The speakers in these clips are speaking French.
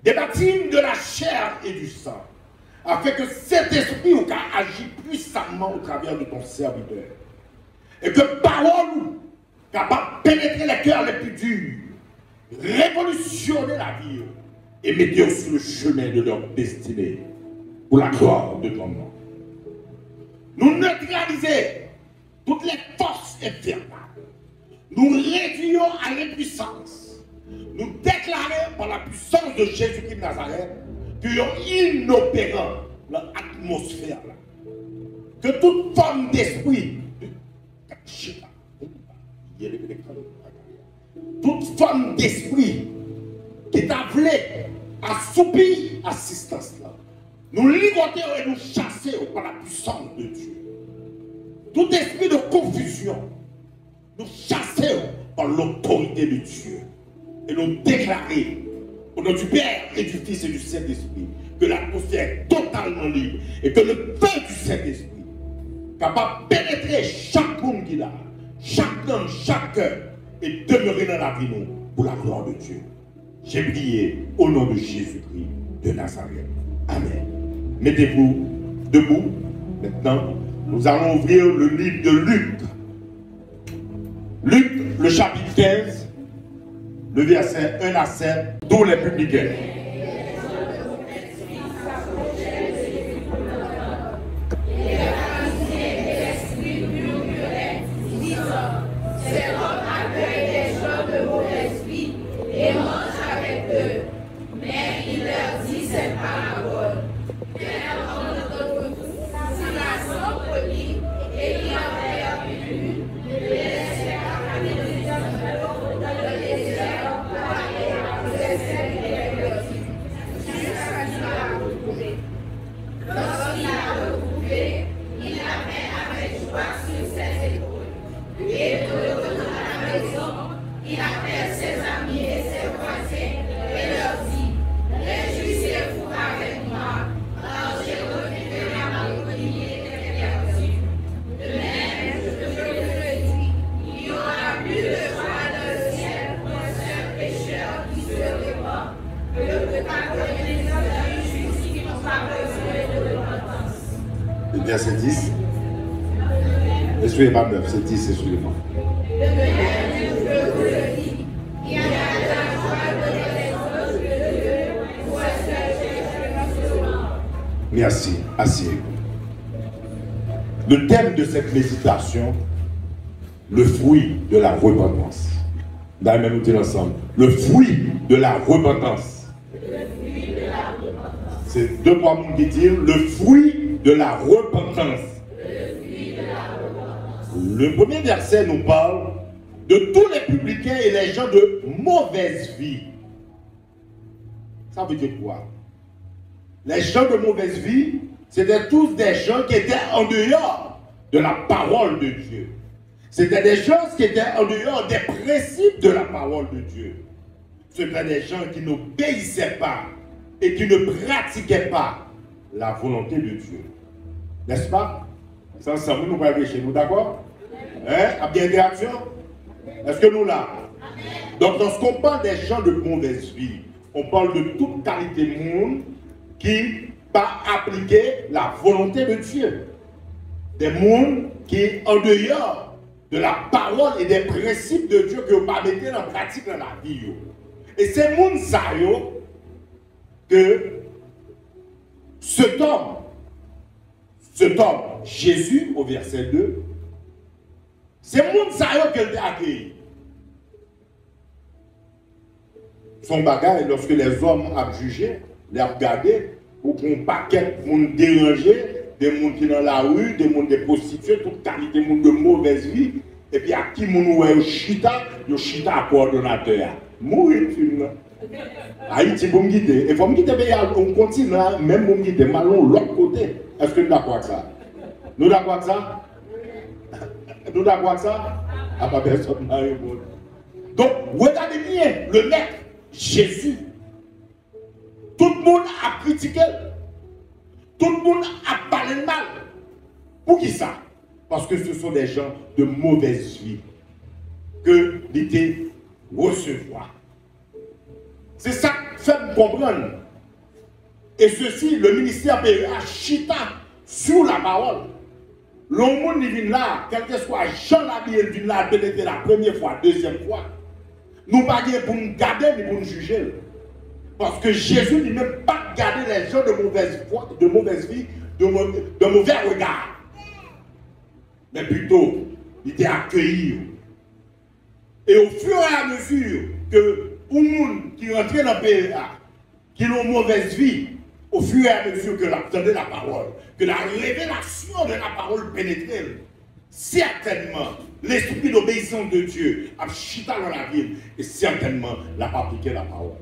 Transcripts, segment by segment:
des bâtiments de la chair et du sang, afin que cet esprit agisse puissamment au travers de ton serviteur. Et que parole capable de pénétrer les cœurs les plus durs, révolutionner la vie et mettre sur le chemin de leur destinée pour la gloire de ton nom. Nous neutraliser toutes les forces infernales. Nous réduisons à l'impuissance. Nous déclarons par la puissance de Jésus-Christ de Nazareth que nous sommes inopérants dans l'atmosphère. Que toute forme d'esprit, toute forme d'esprit qui t'a voulu assoupir assistance là, nous ligotons et nous chassons par la puissance de Dieu. Tout esprit de confusion, nous chassons par l'autorité de Dieu. Et nous déclarons au nom du Père et du Fils et du Saint-Esprit que l'atmosphère est totalement libre et que le feu du Saint-Esprit capable de pénétrer chaque monde qui a, chaque homme, chaque cœur et demeurer dans la vie pour la gloire de Dieu. J'ai prié au nom de Jésus-Christ de Nazareth. Amen. Mettez-vous debout. Maintenant, nous allons ouvrir le livre de Luc. Luc, le chapitre 15, le verset 1 à 7, tous les publicains. Verset 10. Excusez pas 9, c'est 10, excusez-moi. Merci, asseyez-vous. Le thème de cette méditation, le fruit de la repentance. D'ailleurs, nous disons ensemble, le fruit de la repentance. C'est deux trois mots qui disent le fruit de la repentance. Le premier verset nous parle de tous les publicains et les gens de mauvaise vie. Ça veut dire quoi? Les gens de mauvaise vie, c'était tous des gens qui étaient en dehors de la parole de Dieu. C'était des gens qui étaient en dehors des principes de la parole de Dieu. C'était des gens qui n'obéissaient pas et qui ne pratiquaient pas la volonté de Dieu. N'est-ce pas? C'est ensemble, nous allons chez nous, d'accord? Hein? À bien des actions? Est-ce que nous là? Donc, lorsqu'on parle des gens de mauvaise vie, on parle de toute qualité de monde qui pas appliquer la volonté de Dieu. Des mondes qui, en dehors de la parole et des principes de Dieu que vous ne mettez en pratique dans la vie. Et c'est monde ça que cet homme, Jésus, au verset 2, c'est monde ça qu'elle a accueilli. Son bagage, lorsque les hommes ont jugé, les ont regardé, ou qu'on paquet de monde dérangé, des gens qui sont dans la rue, des gens des prostituées, toute qualité de monde de mauvaise vie, et puis à qui moun ouais chita à coordonnateur. Mourir film là. Haïti pour me guider. Et pour me guider, on continue là, même pour me guider, mais allons l'autre côté. Est-ce que nous d'accord avec ça? Nous d'accord avec ça? Nous d'accord avec ça? Ah pas personne n'a répondu. Donc, regardez bien le maître, Jésus. Tout le monde a critiqué. Tout le monde a parlé mal. Pour qui ça? Parce que ce sont des gens de mauvaise vie que l'idée recevoir. C'est ça qui fait comprendre. Et ceci, le ministère PEA chita sur la parole. Le monde qui vient là, quel que soit Jean Labille vient là, pénétrer la première fois, deuxième fois. Nous ne pas pour nous garder ni pour nous juger. Parce que Jésus n'est même pas garder les gens de mauvaise foi, de mauvaise vie, de mauvais regard. Mais plutôt, il était accueilli. Et au fur et à mesure que les gens qui rentraient dans le PEA, qui ont une mauvaise vie, au fur et à mesure que l'entendait la parole, que la révélation de la parole pénétrait, certainement, l'esprit d'obéissance de Dieu a chita dans la ville et certainement n'a pas appliqué la parole.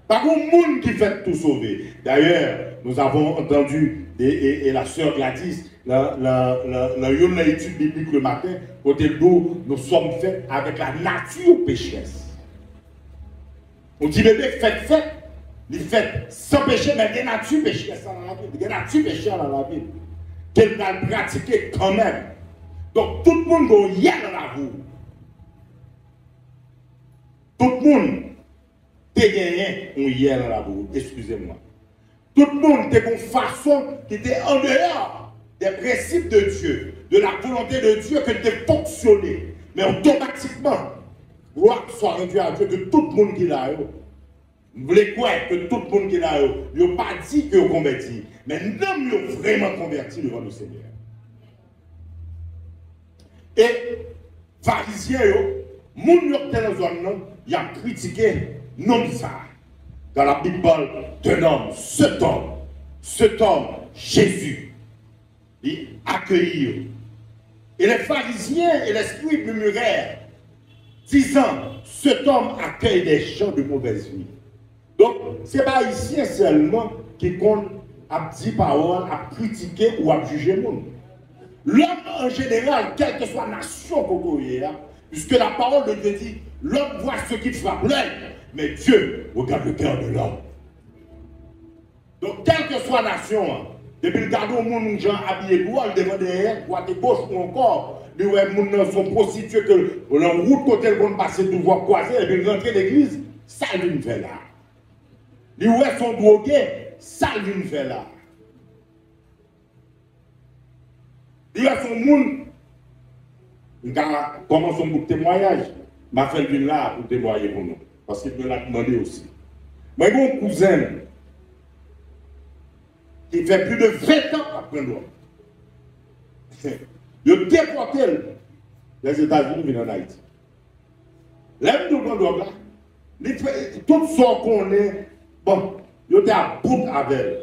Par contre, le monde qui fait tout sauver. D'ailleurs, nous avons entendu, et la sœur Gladys, une étude biblique le matin, côté d'où nous sommes faits avec la nature pécheresse. On dit bébé, faites. Il fait sans péché, mais il y a une nature pécheresse dans la vie. Il y a une nature pécheresse dans la vie. Qu'elle va pratiquer quand même. Donc tout le monde doit y aller dans la boue. Tout le monde a gagné un hier dans la boue. Excusez-moi. Tout le monde a une façon qui était en dehors des principes de Dieu, de la volonté de Dieu, qui était fonctionné. Mais automatiquement, gloire soit rendue à Dieu, que tout le monde qui l'a eu. Vous voulez quoi que tout le monde qui est là, il n'a pas dit qu'il a converti, mais l'homme a vraiment converti devant le Seigneur. Et pharisiens, les gens qui étaient dans la zone, ils ont critiqué l'homme ça. Dans la Bible d'un homme, cet homme, Jésus, il accueillit. Et les pharisiens et les scribes murmurèrent, disant, cet homme accueille des gens de mauvaise vie. Donc, ce n'est pas ici seulement qui compte à dire parole, à critiquer ou à juger le monde. L'homme en général, quelle que soit la nation qu'on est, puisque la parole de Dieu dit, l'homme voit ce qui frappe l'œil, mais Dieu regarde le cœur de l'homme. Donc, quelle que soit la nation, depuis le garde au monde, gens habillés droit, devant derrière, droite et gauche ou encore, les gens sont prostitués, que la route côté le monde passe de voie croisée, et puis rentrer l'église, ça lui fait là. Les gens sont drogués, ça lui fait là. Les gens sont monde. Commençons pour témoignage. Ma fait une là pour témoigner pour nous. Parce qu'il me l'a demandé aussi. Moi, j'ai un cousin qui fait plus de 20 ans après nous. Il a déporté les États-Unis venant en Haïti. L'aime de drogue là, tout ce qu'on est, bon, il était à bout avec elle.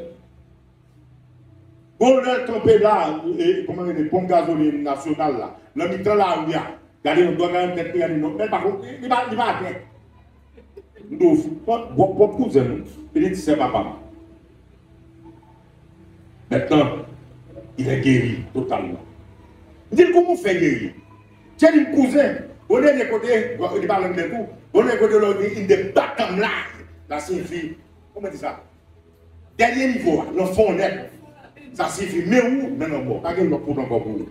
Bon, elle campé là, comment on dit, pompe gasoline nationale là, le mi-temps là où il y a, regardez, on doit même être pris, mais par contre, il va atteindre. Donc, votre cousin, il dit c'est papa. Maintenant, il est guéri totalement. Il dit comment on fait guérir? Tiens, un cousin, on est de côté, il parle anglais tout, on est de côté, il est pas comme là. Ça signifie, comment on dit ça? Dernier niveau, l'enfant net. Ça signifie, mais où? Mais non, bon, pas qu'il pour encore pour vous.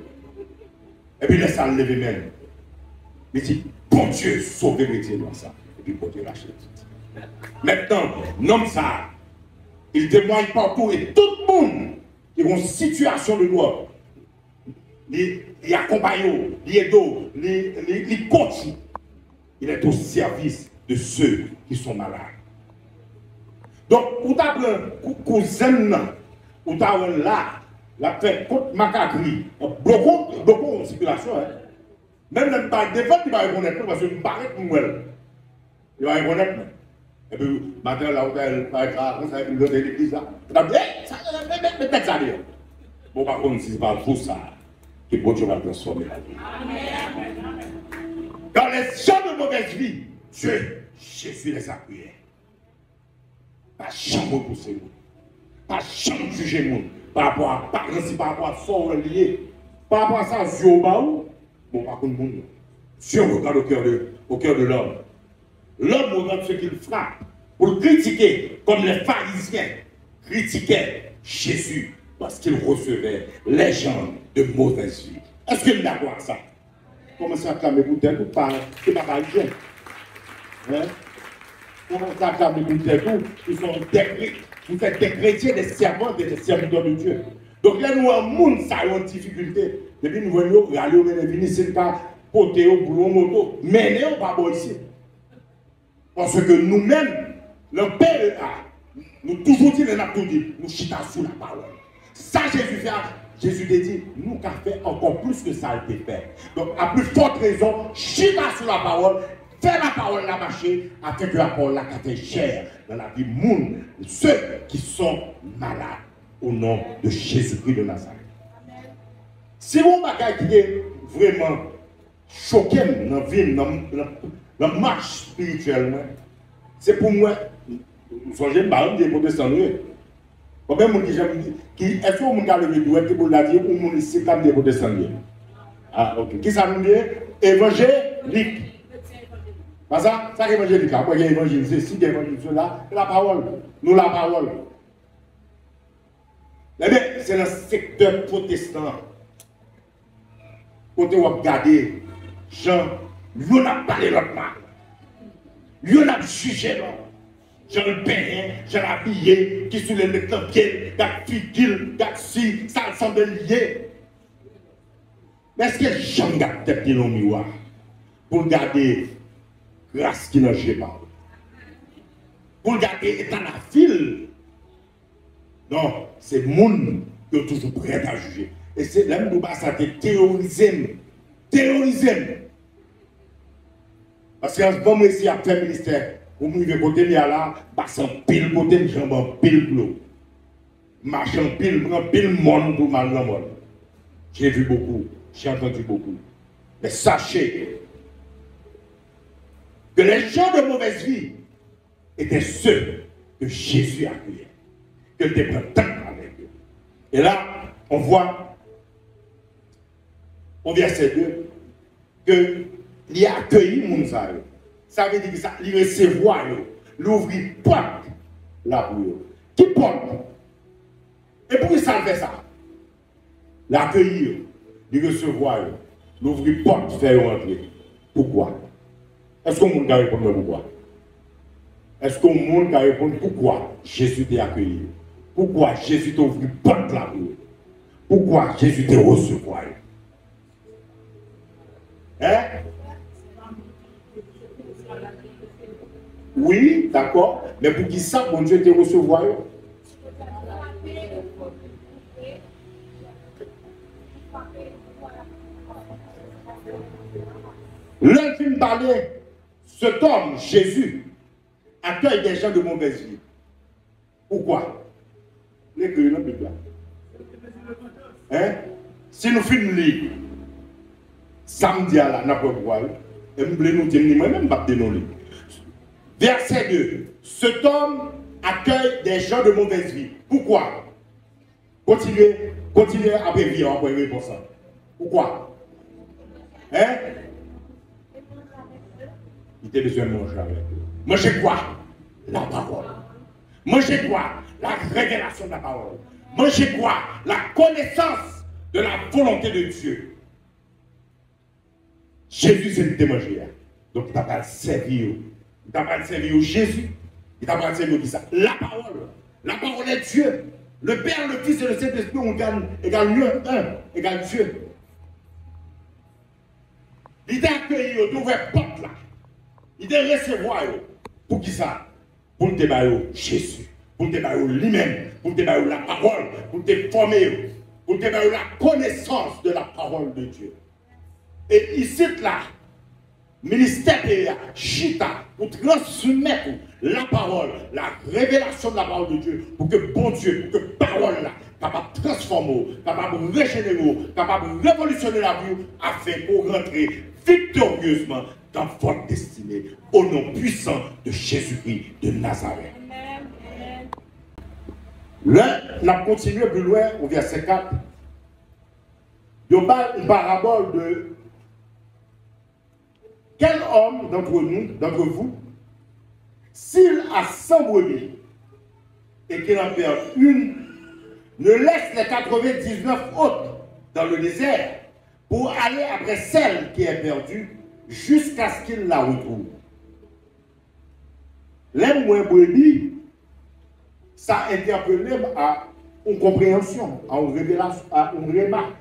Et puis, laisse ça lever même. Il dit, bon Dieu, sauvez-le dans ça. Et puis, bon Dieu, lâchez. Maintenant, l'homme ça, il témoigne partout et tout le monde qui ont une situation de loi. Il accompagne, il aide, il coach. Il est au service de ceux qui sont malades. Donc, vous avez un cousin, vous avez là, la fait contre Macagri, beaucoup de circulation. Même le pas devant, il va reconnaître parce que vous paraît pour moi. Il va reconnaître. Et puis, maintenant, là, il va être dans l'église. Il va dire, mettez ça dire. Bon, par contre, si ce n'est pas tout ça, que bon Dieu va transformer la vie. Dans les gens de mauvaise vie, Dieu, Jésus les appuyait. Pas jamais pousser nous. Pas jamais juger nous. Par rapport à par rapport à fort lié. Par rapport à ça, Dieu au bas où. Bon, par contre, Dieu regarde au cœur de l'homme. L'homme regarde ce qu'il frappe pour le critiquer, comme les pharisiens critiquaient Jésus parce qu'il recevait les gens de mauvaise vie. Est-ce qu'il est d'accord avec ça? Commencez à clamer pour tel ou pas, c'est pas parisien. Hein? ils sont vous êtes des chrétiens, des servants, des serviteurs de Dieu. Donc là, nous, un monde, ça a une difficulté. Depuis nous voyons, aller au venir, c'est pas porter au boulot, moto, mais nous, pas bon ici. Parce que nous-mêmes, le Père, nous toujours dit, nous chitons sous la parole. Ça, Jésus fait. Jésus te dit, nous qui avons fait encore plus que ça a été fait. Donc, à plus forte raison, chita sur la parole, fais la parole la marcher, afin que la parole la fait chair dans la vie monde, ceux qui sont malades au nom de Jésus-Christ de Nazareth. Si mon bagage qui est vraiment choqué dans la vie, dans la marche spirituelle, c'est pour moi, vous songez, par exemple, des protestants. Combien de gens qui est-ce que vous avez le droit pour la dire ou mon ici comme des protestants? Ah, ok. Qui ça nous dit? Évangélique. Pas ça? Ça évangélique. Après, il y a évangile. C'est si l'évangile, là, la parole. Nous, la parole. Eh bien, c'est le secteur protestant. Côté où vous regardez, Jean, lui, on a parlé l'autre mal. Lui, on a jugé l'autre. Jean le payé, Jean l'habillé, qui sous les mecs en pied, qui figure, qui si, ça semble lié. Mais est-ce que Jean garde tête dans le miroir pour garder grâce qui n'a pas? Pour garder état la file? Non, c'est le monde qui est toujours prêt à juger. Et c'est là où ça te théoriser. Théoriser. Parce que je vais ici à faire ministère. Vous m'avez côté là, parce en pile côté, j'en en pile l'eau. Marche en pile, prend pile monde pour mal dans le monde. J'ai vu beaucoup, j'ai entendu beaucoup. Mais sachez que les gens de mauvaise vie étaient ceux que Jésus accueillait, que tu prends temps avec eux. Et là, on voit au verset 2 qu'il a accueilli Mounsaï. Ça veut dire que ça, il recevoir, l'ouvrir porte là pour eux. Qui porte? Et pourquoi ça fait ça? L'accueillir, il recevoir, l'ouvrir porte, faire rentrer. Pourquoi? Est-ce qu'on peut répondre pourquoi? Est-ce qu'on peut répondre pourquoi Jésus t'a accueilli? Pourquoi Jésus t'a ouvert porte là pour eux? Pourquoi Jésus t'a recevoir? Hein? Oui, d'accord. Mais pour qui ça, bon Dieu te recevoir? L'un qui me parlait, cet homme, Jésus, accueille des gens de mauvaise vie. Pourquoi? Les que dans la Bible. Hein? Si nous finissons lire, samedi à la Napoléon, et nous voulons nous dire, moi-même, pas de nos livres. Verset 2. Cet homme accueille des gens de mauvaise vie. Pourquoi? Continuez à vivre après réponse. Pourquoi? Hein? Il a besoin de manger avec eux. Manger quoi? La parole. Manger quoi? La révélation de la parole. Manger quoi? La connaissance de la volonté de Dieu. Jésus, c'est le manger. Donc, il t'a pas servi. Il t'a pas servi Jésus. Il t'a pas servi ça. La parole. La parole est Dieu. Le Père, le Fils et le Saint-Esprit égale Dieu. Égale Dieu. Il t'a accueilli, il t'a ouvert porte là. Il t'a recevoir. Pour qui ça? Pour te donner Jésus. Pour te donner lui-même. Pour te donner la parole. Pour te former. Pour te donner la connaissance de la parole de Dieu. Et ici, là, ministère de Chita, pour transmettre la parole, la révélation de la parole de Dieu, pour que bon Dieu, pour que parole là, capable de transformer, capable de régénérer, capable de révolutionner la vie, afin pour rentrer victorieusement dans votre destinée, au nom puissant de Jésus-Christ de Nazareth. Là, on a continué plus loin au verset 4. Il y a une parabole de quel homme d'entre vous, s'il a 100 brebis et qu'il en perd une, ne laisse les 99 autres dans le désert pour aller après celle qui est perdue jusqu'à ce qu'il la retrouve. les moins brebis, ça interpelle à une compréhension, à une révélation, à une remarque.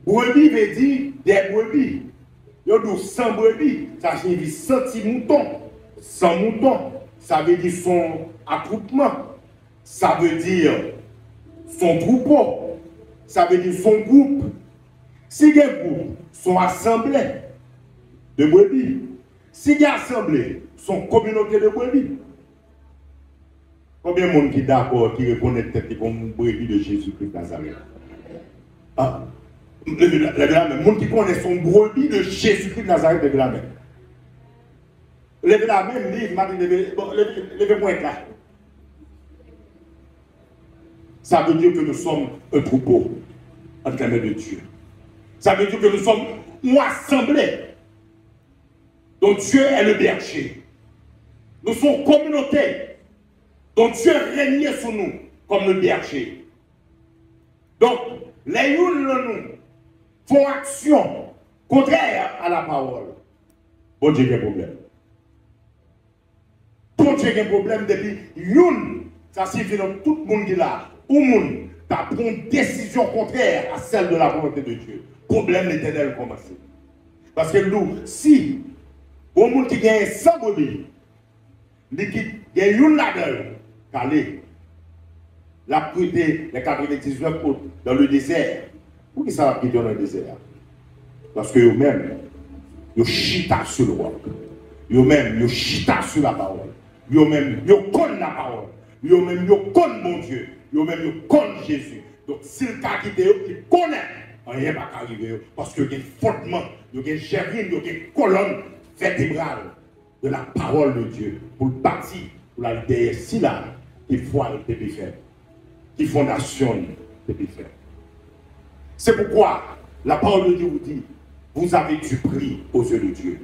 Brebis veut dire des brebis. Il y a 100 brebis, ça signifie 100 moutons. 100 moutons, ça veut dire son attroupement. Ça veut dire son troupeau. Ça veut dire son groupe. Si les groupes sont assemblés de brebis, si les assemblées sont communautés de brebis, combien de monde qui est d'accord, qui reconnaît peut-être comme brebis de Jésus-Christ Nazareth? Ah, levez la main. Monde qui connaît son brebis de Jésus-Christ Nazareth, levez la main. Levez la main, levez-moi là. Ça veut dire que nous sommes un troupeau entre les mains de Dieu. Ça veut dire que nous sommes assemblés dont Dieu est le berger. Nous sommes communautés dont Dieu règne sur nous comme le berger. Donc, les nous font action contraire à la parole. Bon Dieu, il y a un problème. Bon Dieu, il y a un problème depuis une, ça signifie que tout le monde qui est là, ou monde, tu as pris une décision contraire à celle de la volonté de Dieu. Problème l'éternel commence. Parce que nous, si, au monde qui gagne 100 brebis, qui gagne une là-dedans, calé, la prêté les 99 autres dans le désert. Pourquoi ça va prêter dans le désert? Parce que eux-mêmes, ils chita sur le roc. Eux-mêmes, ils chita sur la parole. Eux-mêmes, ils connaissent la parole. Eux-mêmes, ils connaissent mon Dieu. Eux-mêmes, ils connaissent Jésus. Donc, s'ils t'a quitté, ils connaissent. Rien ne va arriver. Parce qu'il y a un fondement, il y a une chérine, il y a une colonne vertébrale de la parole de Dieu. Pour le bâtir, pour la derrière, si là, il faut aller depuis faire. Qui fondation depuis faire. C'est pourquoi la parole de Dieu vous dit, vous avez du prix aux yeux de Dieu.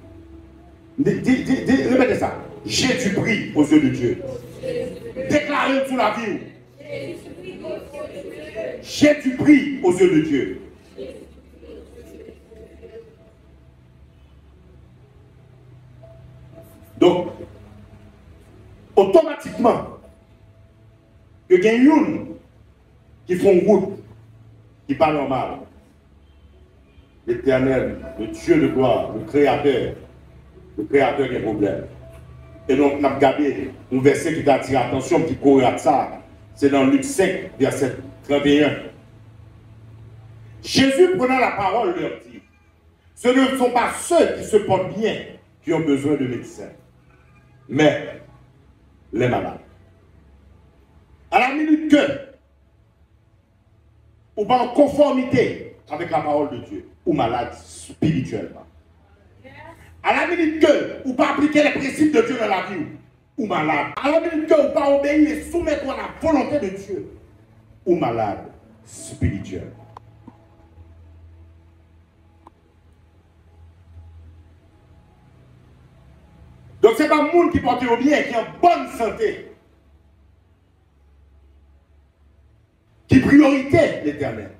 Répétez ça. J'ai du prix aux yeux de Dieu. Déclarez sous la vie. J'ai du prix aux yeux de Dieu. Donc, automatiquement, il y a une qui font route, qui n'est pas normal. L'Éternel, le Dieu de gloire, le Créateur qui a un problème. Et donc, on a regardé un verset qui attire l'attention, qui corrige à ça. C'est dans Luc 5, verset 31. Jésus, prenant la parole, leur dit, ce ne sont pas ceux qui se portent bien qui ont besoin de médecins, mais les malades. À la minute que, ou pas en conformité avec la parole de Dieu, ou malade spirituellement. À la minute que, ou pas appliquer les principes de Dieu dans la vie, ou malade. À la minute que, ou pas obéir et soumettre à la volonté de Dieu, ou malade spirituellement. Donc ce n'est pas le monde qui porte au bien, qui est en bonne santé. Qui priorité l'Éternel.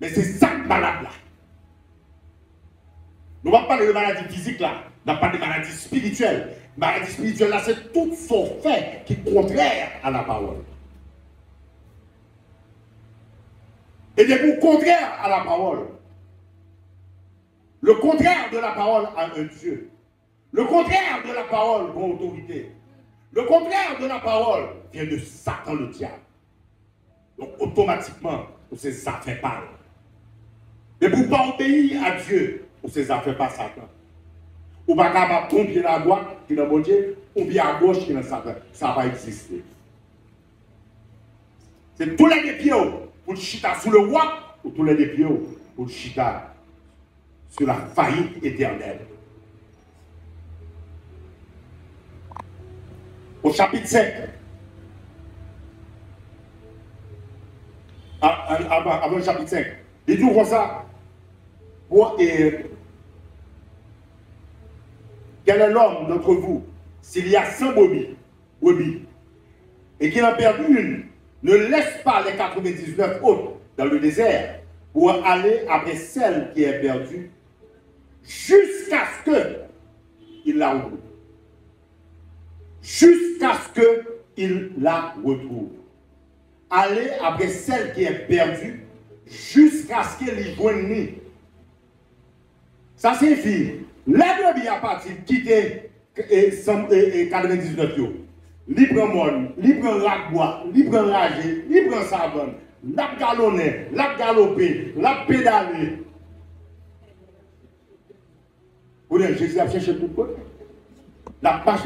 Mais c'est ça le malade là. Nous ne va pas parler de maladie physique là, nous ne parlons pas de maladie spirituelle. Maladie spirituelle là, c'est tout son fait qui est contraire à la parole. Et bien pour contraire à la parole, le contraire de la parole à un Dieu, le contraire de la parole pour autorité, le contraire de la parole vient de Satan le diable. Donc automatiquement, pour ces affaires parlent. Mais pour ne pas obéir à Dieu, pour ces affaires pas Satan. Ou pas capable de tomber à droite qui est dans mon Dieu, ou bien à gauche qui est dans Satan. Ça va exister. C'est tous les pieds pour le chita sous le roi, ou tous les pieds pour le chita sur la faillite éternelle. Au chapitre 5, avant le chapitre 5, il dit comme ça, quel est l'homme d'entre vous, s'il y a 100 brebis, et qu'il en perd une, ne laisse pas les 99 autres dans le désert pour aller après celle qui est perdue, jusqu'à ce qu'il la oublie. jusqu'à ce qu'il la retrouve. Aller après celle qui est perdue jusqu'à ce qu'elle y joigne. Ça signifie, la brebis à partir de quitter 99 jours. Li prend monde, li prend ragbois, li prend ragé, li prend savane, la galonné, la galopé, la pédalé. Vous voyez, Jésus a cherché tout le monde. La pache,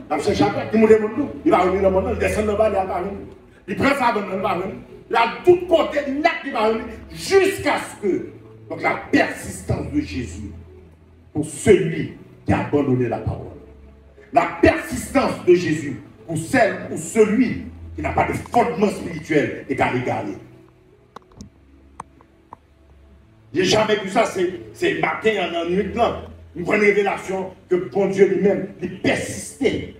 la cherché après, tout le monde est monde. Il va revenir dans le monde, il descend dans le bas, il va venir. Il prend savane, il va venir. Il a tout côté, il va venir, jusqu'à ce que. Donc la persistance de Jésus pour celui qui a abandonné la parole. La persistance de Jésus pour celle ou celui qui n'a pas de fondement spirituel et qui a égaré. J'ai jamais vu ça, c'est matin en nuit là. Une bonne révélation que bon Dieu lui-même, il persistait.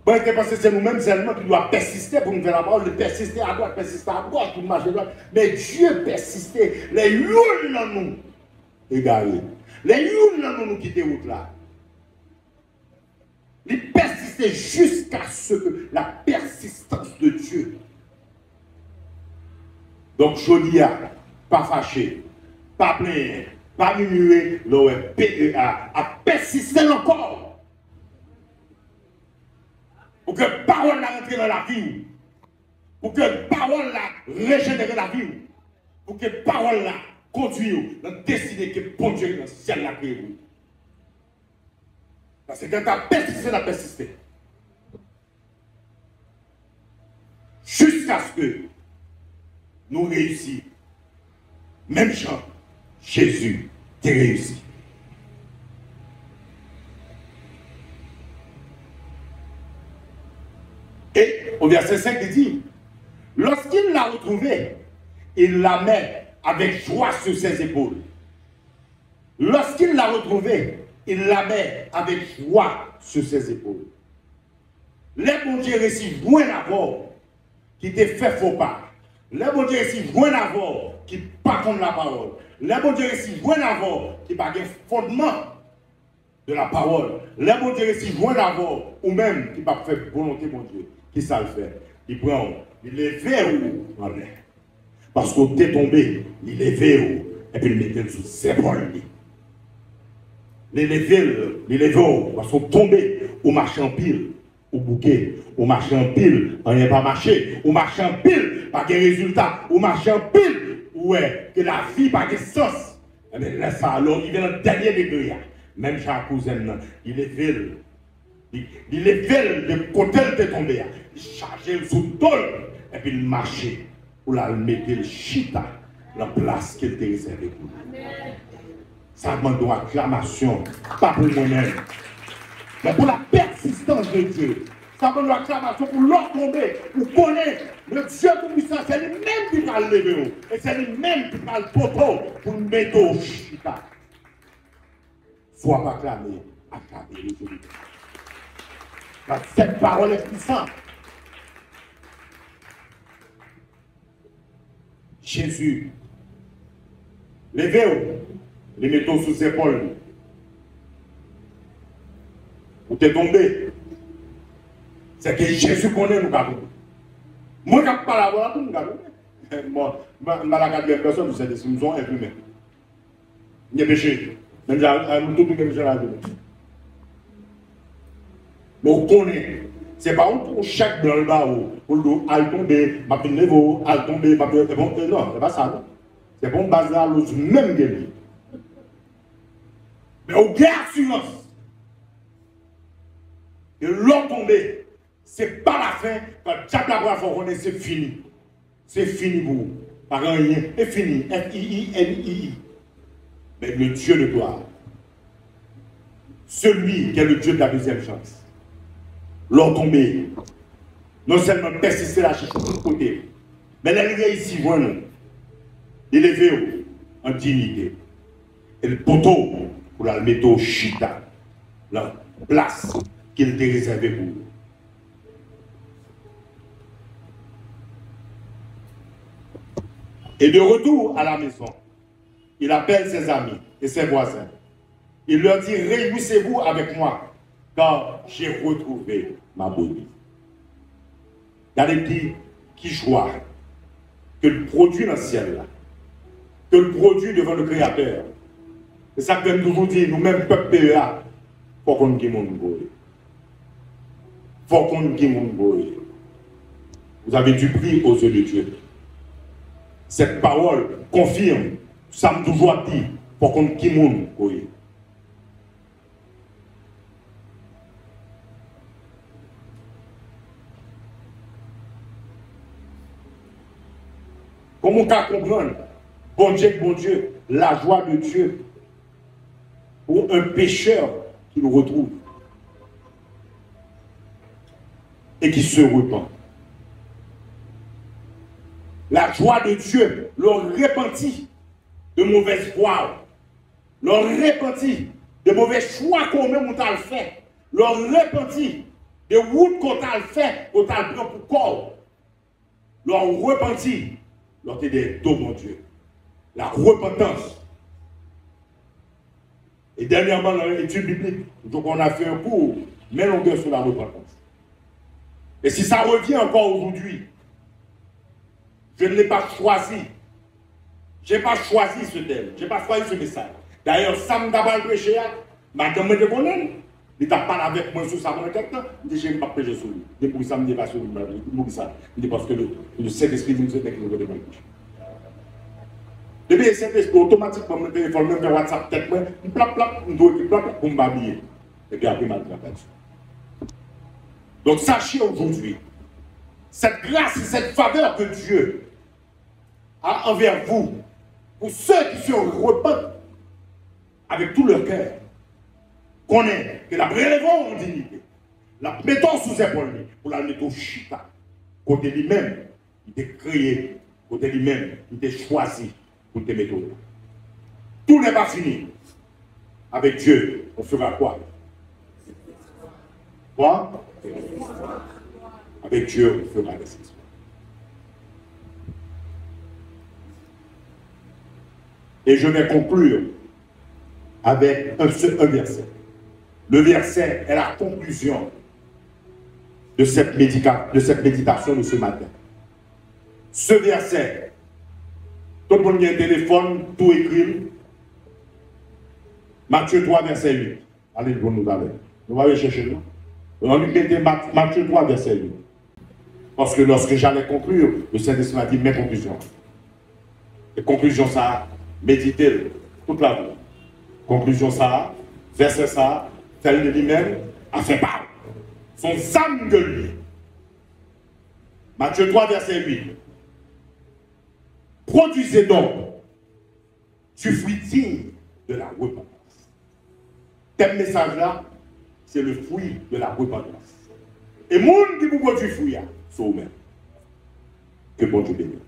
Bon, il pense que c'est nous-mêmes seulement qui doit persister pour nous faire la parole, de persister à droite, persister à gauche pour marcher droite. Mais Dieu persistait. Les loups dans nous égarés. Les loups dans nous quitter route là. Il persistait jusqu'à ce que la persistance de Dieu. Donc, Jodia, pas fâché, pas plaint, pas murmurer, l'OPEA a persisté encore. Pour que la parole rentre dans la vie. Pour que la parole régénère la vie. Pour que la parole conduise à décider que bon Dieu dans le ciel l'a créé. Parce que quand tu as persisté, tu as persisté. Jusqu'à ce que nous réussissions. Même Jean, Jésus t'a réussi. Et au verset 5, il dit, lorsqu'il l'a retrouvé, il la met avec joie sur ses épaules. Lorsqu'il l'a retrouvé, il la met avec joie sur ses épaules. Les bon Dieu récit loin d'abord qui te fait faux pas. Les bon Dieu récit loin d'abord qui pas contre la parole. Les bon Dieu récit loin d'abord qui pas de fondement de la parole. Les bon Dieu récit loin d'abord ou même qui pas fait volonté mon Dieu. Qui ça le fait? Il prend, il est verrou en l'air. Parce qu'on t'est tombé, il est verrou et puis il mettait sous ses épaules. Les lever, parce qu'on tombé, au marché en pile, au bouquet, au marché en pile, on n'est pas marché, au marché en pile, pas de résultat, au marché en pile, ouais, que la vie pas de sens. Mais laisse ça alors, il vient dans le dernier degré. Même Jacques Cousin, il est vil. Il est vil de côté de tombé. Il chargeait sous le dos, et puis il marchait pour la mettre le chita, la place qu'il était réservée pour lui. Ça demande une acclamation, pas pour moi-même, mais pour la persistance de Dieu. Ça demande une acclamation pour l'autre tomber, pour connaître le Dieu tout-puissant. C'est lui-même qui va le lever. Et c'est lui-même qui va le poteau pour le mettre au chita. Soit pas acclamé, acclamé les autres. Cette parole est puissante. Jésus, levez-vous. Les mettons sous ses épaules. Vous t'es tombé. C'est que Jésus connaît nous. Moi, je ne parle pas de nous. Moi, je ne parle pas de personne, c'est des nous ont imprimés. Il y a péché. Même tout le monde là. Mais on connaît. Ce n'est pas un chèque dans le bas pour le al tomber, ma pine levo, al tomber, ma pine. Non, ce n'est pas ça. C'est bon, bazar, l'autre même guéri. Mais au gain assurance que l'homme tombé, c'est pas la fin, quand Diable a fait, c'est fini. C'est fini pour vous. Par rien, c'est fini. F-I-I-N-I-I. Mais le Dieu de gloire, celui qui est le Dieu de la deuxième chance, l'homme tombé, non seulement persister la chercher de tous côtés, mais elle réussit, voilà. Il est élevé en dignité. Et le poteau, pour la mettre au chita, la place qu'il était réservée pour nous. Et de retour à la maison, il appelle ses amis et ses voisins. Il leur dit, réjouissez-vous avec moi, car j'ai retrouvé ma beauté. Regardez qui joie que le produit dans le ciel là, que le produit devant le Créateur. C'est ça que nous vous disons, nous-mêmes, peuple PEA, il faut qu'on ait mon goût. Il faut qu'on ait mon goût. Vous avez du prix aux yeux de Dieu. Cette parole confirme, ça me toujours dit, pour qu'on ait mon goût. Comment on peut comprendre, bon Dieu, la joie de Dieu pour un pécheur qui le retrouve et qui se repent. La joie de Dieu leur repentit de mauvaises voies, leur repentit de mauvais choix qu'on même on fait, leur repentit de routes qu'on a fait, qu'on a pris pour corps, leur repentit. L'autre des dos, mon Dieu. La repentance. Et dernièrement, dans l'étude biblique, donc on a fait un cours, mais longueur sur la repentance. Et si ça revient encore aujourd'hui, je ne l'ai pas choisi. Je n'ai pas choisi ce thème. Je n'ai pas choisi ce message. D'ailleurs, ça m'a d'abord prêché, madame me connaît. Il t'a parlé avec moi sur ça pendant quelques temps. Il dit, je n'ai pas prêché sur lui. Depuis ça, je ne pas sur lui. Il dit ça. Il dit parce que le Saint-Esprit nous dit que nous devons prêcher. Depuis le Saint-Esprit, automatiquement, mon téléphone, même WhatsApp, peut-être, je plap, je dois plap, pour m'habiller. Et puis après, je vais dessus. Donc, sachez aujourd'hui, cette grâce et cette faveur que Dieu a envers vous, pour ceux qui se repentent avec tout leur cœur, connaît que la relèvons en dignité, la mettons sous épaule pour la mettre au chita. Côté lui-même, il t'est créé, côté lui-même, il t'est choisi pour te mettre là. Tout n'est pas fini. Avec Dieu, on fera quoi? Quoi? Avec Dieu, on fera des exploits. Et je vais conclure avec un verset. Le verset est la conclusion de cette méditation de ce matin. Ce verset, tout le monde a un téléphone, tout écrit. Matthieu 3, verset 8. Allez, nous allons. On va aller chercher là. On lui mettait Matthieu 3, verset 8. Parce que lorsque j'allais conclure, le Saint-Esprit m'a dit mes conclusions. Et conclusion ça, méditez toute la vie. Conclusion ça, verset ça, tel de lui-même a fait part. Son âme de lui. Matthieu 3, verset 8. Produisez donc du fruit digne de la repentance. Tel message-là, c'est le fruit de la repentance. Et monde qui vous produit du fruit, c'est vous-même. Que bon Dieu bénisse.